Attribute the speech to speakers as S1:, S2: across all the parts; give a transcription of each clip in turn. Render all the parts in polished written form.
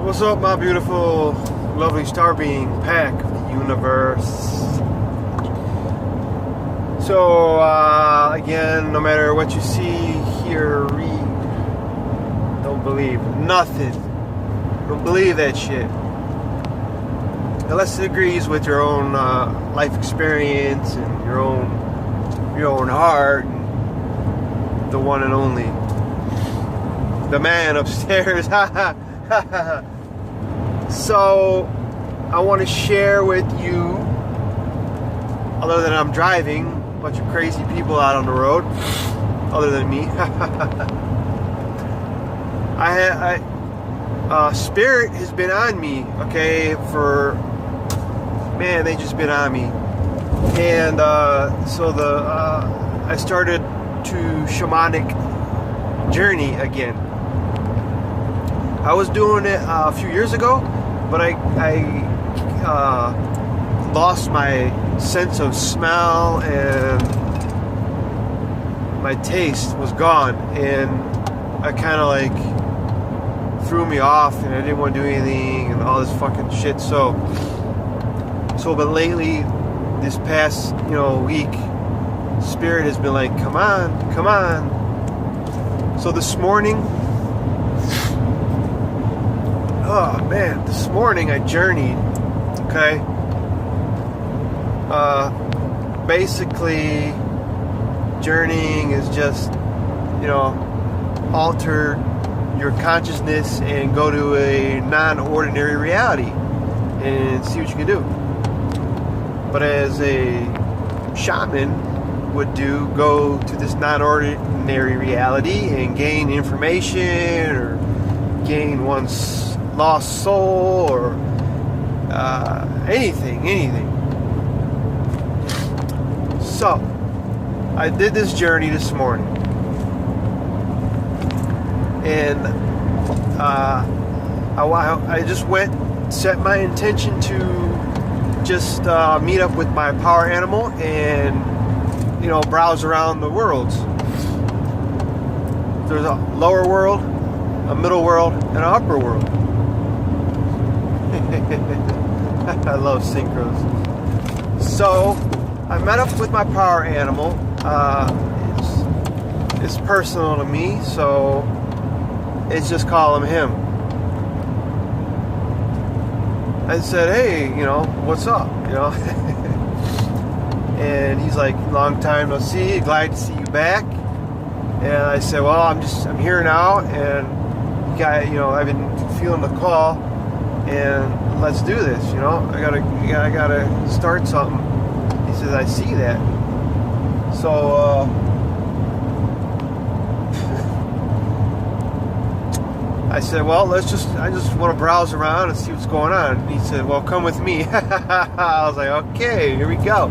S1: What's up, my beautiful, lovely star being pack of the universe? So, again, no matter what you see, hear, read, don't believe nothing. Don't believe that shit. Unless it agrees with your own life experience and your own heart, and the one and only, the man upstairs. So, I want to share with you, other than I'm driving, a bunch of crazy people out on the road, other than me. Spirit has been on me, okay, they just been on me. And I started to shamanic journey again. I was doing it a few years ago, but I lost my sense of smell and my taste was gone, and I kind of like threw me off, and I didn't want to do anything and all this fucking shit. So but lately, this past week, Spirit has been like, come on. So this morning, this morning I journeyed, okay? Basically, journeying is just, alter your consciousness and go to a non-ordinary reality and see what you can do. But as a shaman would do, go to this non-ordinary reality and gain information or gain one's lost soul or anything. So, I did this journey this morning, and I just set my intention to just meet up with my power animal and browse around the worlds. There's a lower world, a middle world, and an upper world. I love synchros. So I met up with my power animal. It's personal to me, so it's just call him. I said, hey, what's up? And he's like, long time no see, glad to see you back. And I said, well, I'm here now, and I've been feeling the call, and let's do this. I gotta start something. He says, I see that. So I said, well, I just want to browse around and see what's going on. And he said, well, come with me. I was like, okay, here we go.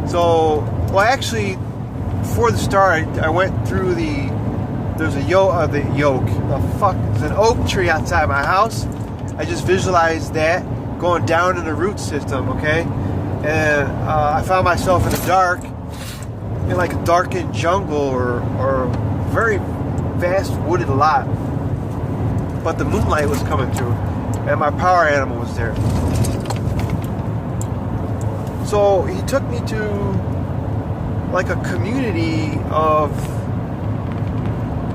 S1: So, actually, before the start, I went through there's an oak tree outside my house. I just visualized that going down in the root system, okay? And I found myself in the dark, in like a darkened jungle or very vast wooded lot. But the moonlight was coming through, and my power animal was there. So he took me to like a community of,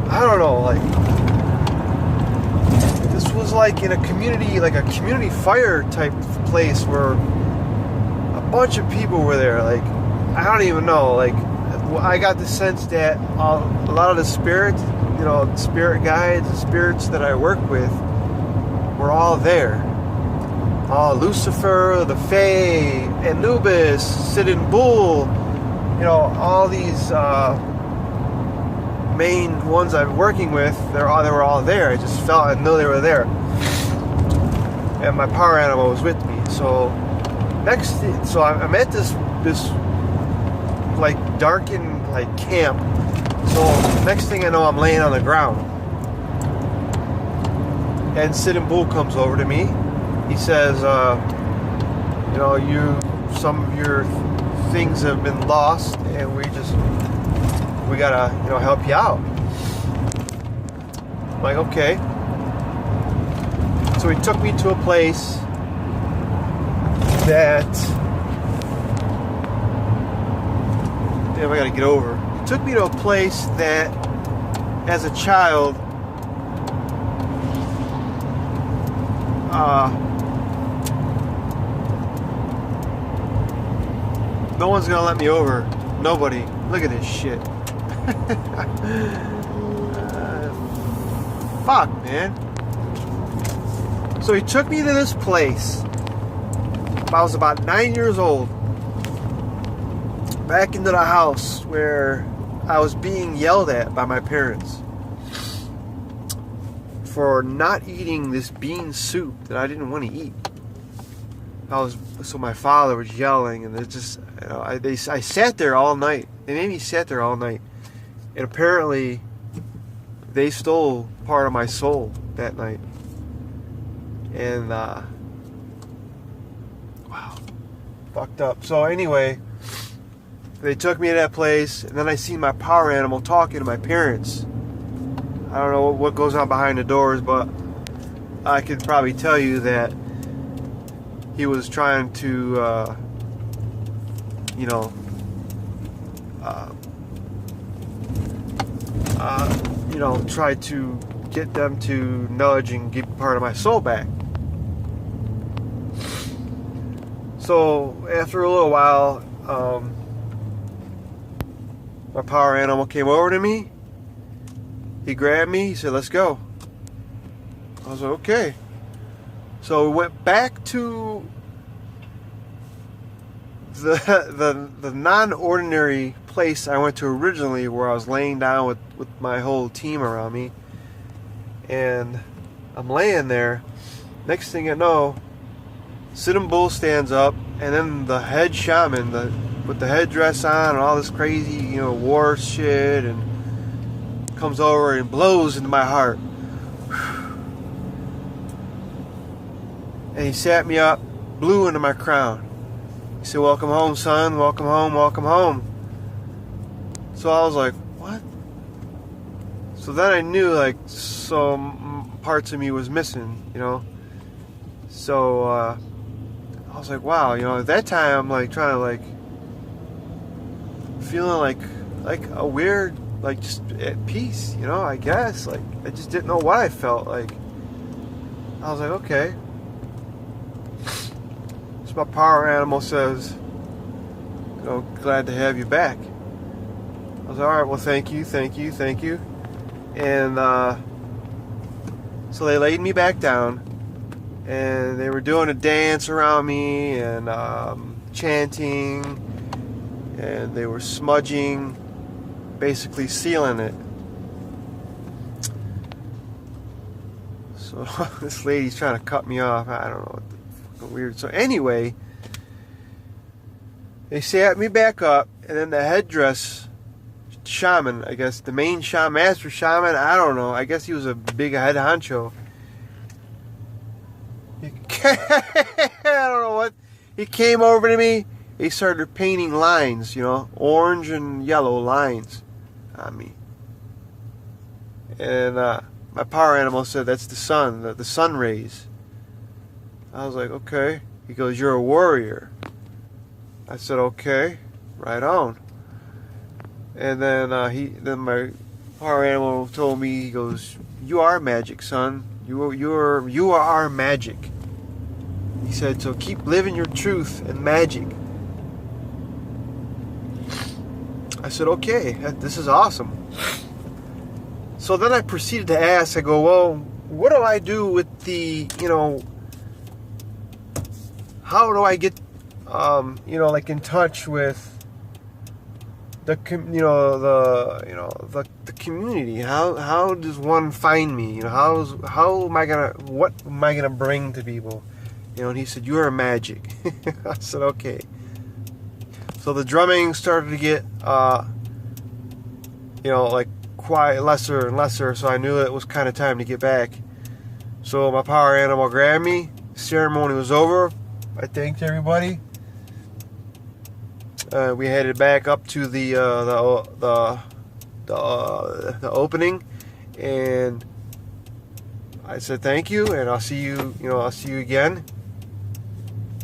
S1: I don't know, like, this was like in a community, like a community fire type place where a bunch of people were there. Like, I don't even know, like, I got the sense that a lot of the spirits, spirit guides, the spirits that I work with, were all there. Lucifer, the Fae, Anubis, Sitting Bull, all these main ones I'm working with, they were all there. I just I know they were there. And my power animal was with me. So I'm at this like darkened like camp. So next thing I know, I'm laying on the ground, and Sitting Bull comes over to me. He says, some of your things have been lost, and we gotta help you out. I'm like, okay. So he took me to a place that, damn, I gotta get over. He took me to a place that, as a child, no one's gonna let me over. Nobody. Look at this shit. Fuck, man. So he took me to this place. I was about 9 years old. Back into the house where I was being yelled at by my parents for not eating this bean soup that I didn't want to eat. So my father was yelling, and it just, you know, I sat there all night. They made me sit there all night, and apparently they stole part of my soul that night. And wow, fucked up. So anyway, they took me to that place, and then I seen my power animal talking to my parents. I don't know what goes on behind the doors, but I could probably tell you that he was trying to, try to get them to nudge and get part of my soul back. So after a little while, my power animal came over to me. He grabbed me. He said, "Let's go." I was like, "Okay." So we went back to the non-ordinary place I went to originally, where I was laying down with my whole team around me. And I'm laying there. Next thing I know, Sitting Bull stands up, and then the head shaman, with the headdress on and all this crazy, war shit, and comes over and blows into my heart. And he sat me up, blew into my crown. He said, "Welcome home, son. Welcome home, welcome home." So I was like, what? So then I knew, like, some parts of me was missing, So I was like, wow, at that time I'm like trying to, like, feeling like a weird, like, just at peace, I guess. Like, I just didn't know what I felt like. I was like, okay. So my power animal says, "Glad to have you back." I was like, "All right, well, thank you. And so they laid me back down, and they were doing a dance around me, and chanting, and they were smudging, basically sealing it. So this lady's trying to cut me off. I don't know, what the fucking weird. So anyway, they sat me back up, and then the headdress shaman, I guess, the main shaman, master shaman, I don't know, I guess he was a big head honcho. I don't know what. He came over to me, he started painting lines, orange and yellow lines on me. And my power animal said, "That's the sun, the sun rays." I was like, okay. He goes, "You're a warrior." I said, okay, right on. And then then my power animal told me, he goes, "You are magic, son. You are magic." He said, "So keep living your truth and magic." I said, okay, this is awesome. So then I proceeded to ask, I go, well, what do I do with the, how do I get, like in touch with the community? How does one find me? What am I gonna bring to people? And he said, "You are magic." I said, okay. So the drumming started to get, like quiet, lesser and lesser. So I knew it was kind of time to get back. So my power animal grabbed me. The ceremony was over. I thanked everybody. We headed back up to the opening, and I said, thank you, and I'll see you, I'll see you again.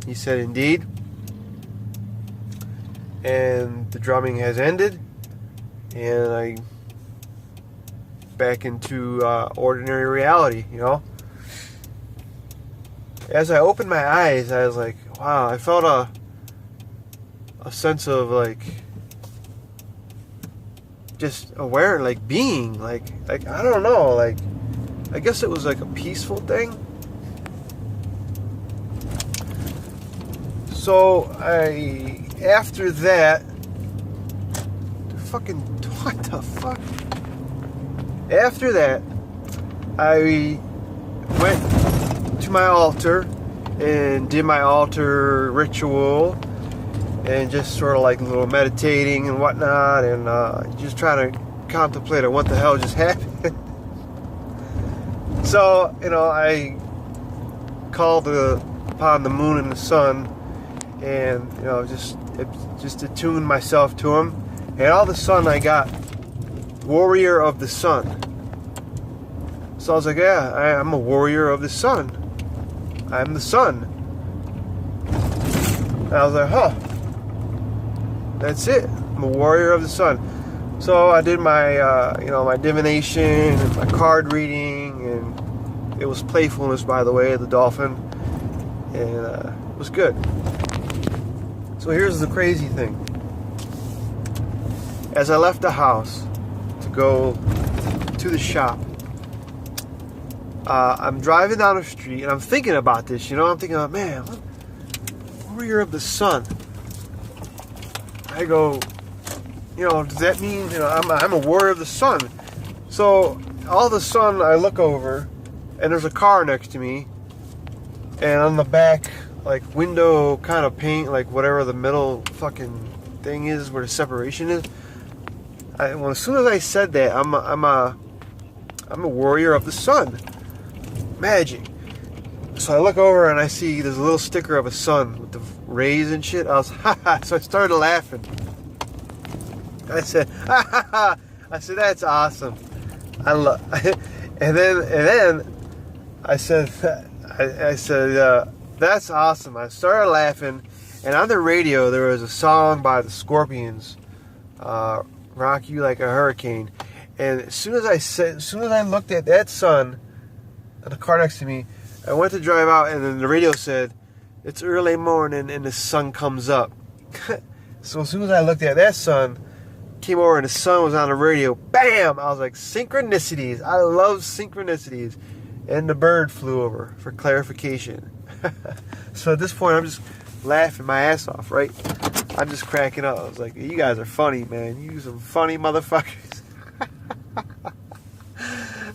S1: He said, indeed. And the drumming has ended, and I back into ordinary reality, As I opened my eyes, I was like, wow, I felt a sense of like just aware, like being, like I don't know, like I guess it was like a peaceful thing. So after that, what the fuck? After that, I went to my altar and did my altar ritual and just sort of like a little meditating and whatnot, and just trying to contemplate on what the hell just happened. So, I called upon the moon and the sun, and just attuned myself to them, and all of a sudden I got warrior of the sun. So I was like, yeah, I'm a warrior of the sun. I'm the sun. And I was like, huh, that's it. I'm a warrior of the sun. So I did my, my divination and my card reading, and it was playfulness, by the way, the dolphin, and it was good. So here's the crazy thing. As I left the house to go to the shop, I'm driving down the street, and I'm thinking about this, I'm thinking about, man, warrior of the sun. I go, does that mean, I'm a warrior of the sun? So all of a sudden I look over, and there's a car next to me, and on the back, like, window kind of paint, like whatever the middle fucking thing is where the separation is. As soon as I said that, I'm a warrior of the sun. Magic. So I look over and I see there's a little sticker of a sun with the rays and shit. I was, so I started laughing. I said, I said, that's awesome. And then I said, that's awesome. I started laughing, and on the radio there was a song by the Scorpions, "Rock You Like a Hurricane." And as soon as I looked at that sun in the car next to me, I went to drive out, and then the radio said, "It's early morning and the sun comes up." So as soon as I looked at that sun, came over and the sun was on the radio. Bam! I was like, synchronicities. I love synchronicities. And the bird flew over for clarification. So at this point, I'm just laughing my ass off, right? I'm just cracking up. I was like, you guys are funny, man. You some funny motherfuckers.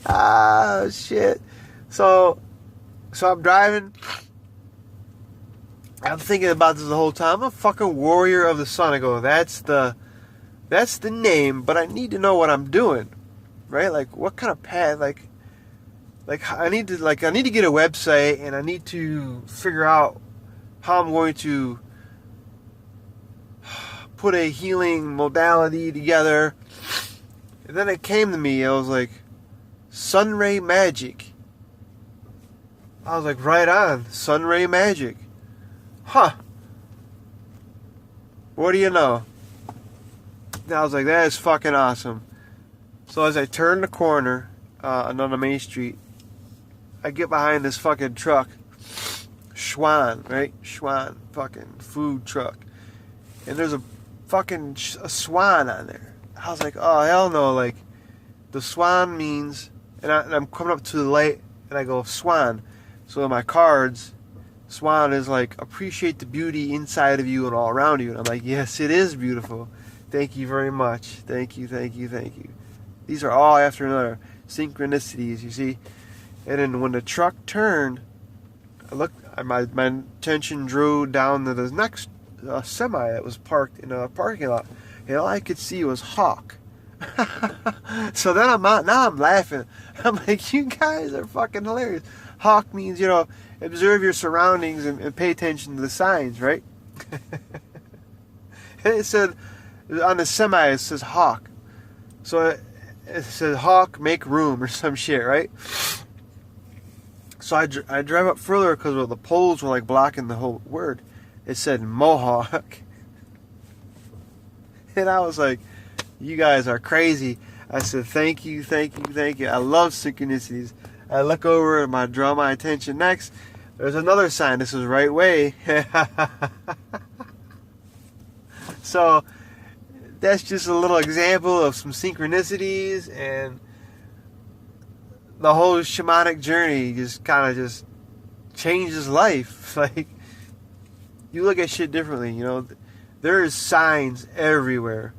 S1: Ah, shit. So I'm driving. I'm thinking about this the whole time. I'm a fucking warrior of the sun. I go, that's the name, but I need to know what I'm doing, right? Like, what kind of path? Like I need to get a website, and I need to figure out how I'm going to put a healing modality together. And then it came to me. I was like, Sunray Magic. I was like, right on, Sunray Magic. Huh. What do you know? And I was like, that is fucking awesome. So as I turned the corner on the main street, I get behind this fucking truck. Schwan, right? Schwan, fucking food truck. And there's a fucking a swan on there. I was like, oh, hell no. Like, the swan means, and I'm coming up to the light, and I go, swan. So in my cards, swan is like, appreciate the beauty inside of you and all around you. And I'm like, yes, it is beautiful. Thank you very much. Thank you, thank you, thank you. These are all after another. Synchronicities, you see. And then when the truck turned, I looked, my attention drew down to the next semi that was parked in a parking lot. And all I could see was Hawk. So then now I'm laughing. I'm like, you guys are fucking hilarious. Hawk means, observe your surroundings and pay attention to the signs, right? And it said, on the semi, it says Hawk. So it says, Hawk, make room, or some shit, right? So I drive up further because the poles were like blocking the whole word. It said Mohawk. And I was like, you guys are crazy. I said, thank you, thank you, thank you. I love synchronicities. I look over and draw my attention next. There's another sign. This is right way. So that's just a little example of some synchronicities, and the whole shamanic journey just kind of just changes life. Like, you look at shit differently, you know. There is signs everywhere.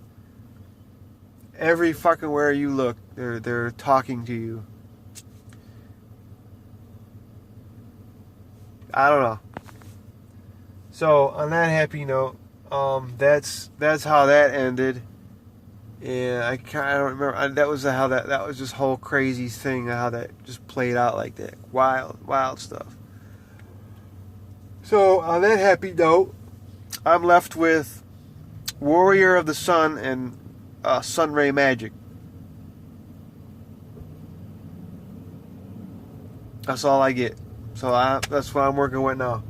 S1: Every fucking where you look, they're talking to you. I don't know. So on that happy note, that's how that ended. And I don't remember. That was this whole crazy thing, how that just played out like that. Wild stuff. So on that happy note, I'm left with Warrior of the Sun and Sunray Magic. That's all I get. So that's what I'm working with now.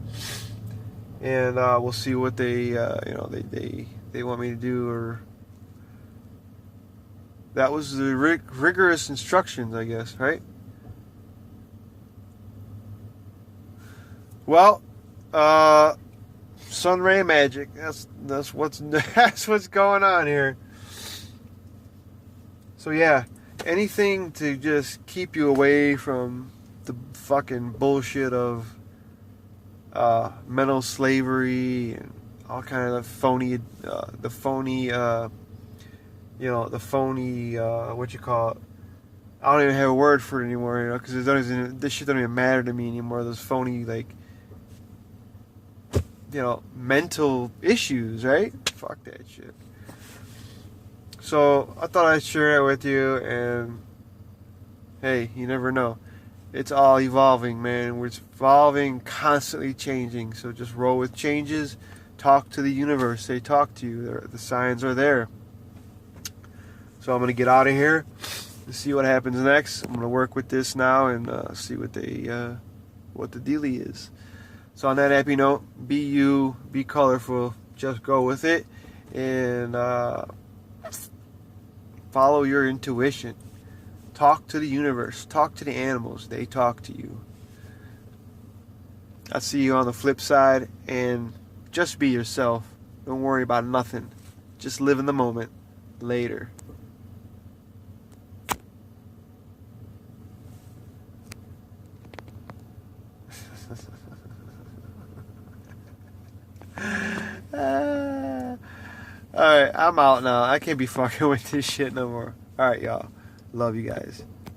S1: And we'll see what they want me to do. Or that was the rigorous instructions, I guess, right? Well, Sunray Magic. That's what's going on here. So yeah, anything to just keep you away from the fucking bullshit of mental slavery and all kind of phony, what you call it? I don't even have a word for it anymore, you know, because this shit don't even matter to me anymore. Those phony, like, you know, mental issues, right? Fuck that shit. So I thought I'd share that with you, and hey, you never know. It's all evolving, man. We're evolving, constantly changing. So just roll with changes. Talk to the universe. They talk to you. The signs are there. So I'm going to get out of here and see what happens next. I'm going to work with this now and see what the dealie is. So on that happy note, be you, be colorful. Just go with it. And follow your intuition. Talk to the universe. Talk to the animals. They talk to you. I'll see you on the flip side. And just be yourself. Don't worry about nothing. Just live in the moment. Later. Alright, I'm out now. I can't be fucking with this shit no more. Alright, y'all. Love you guys.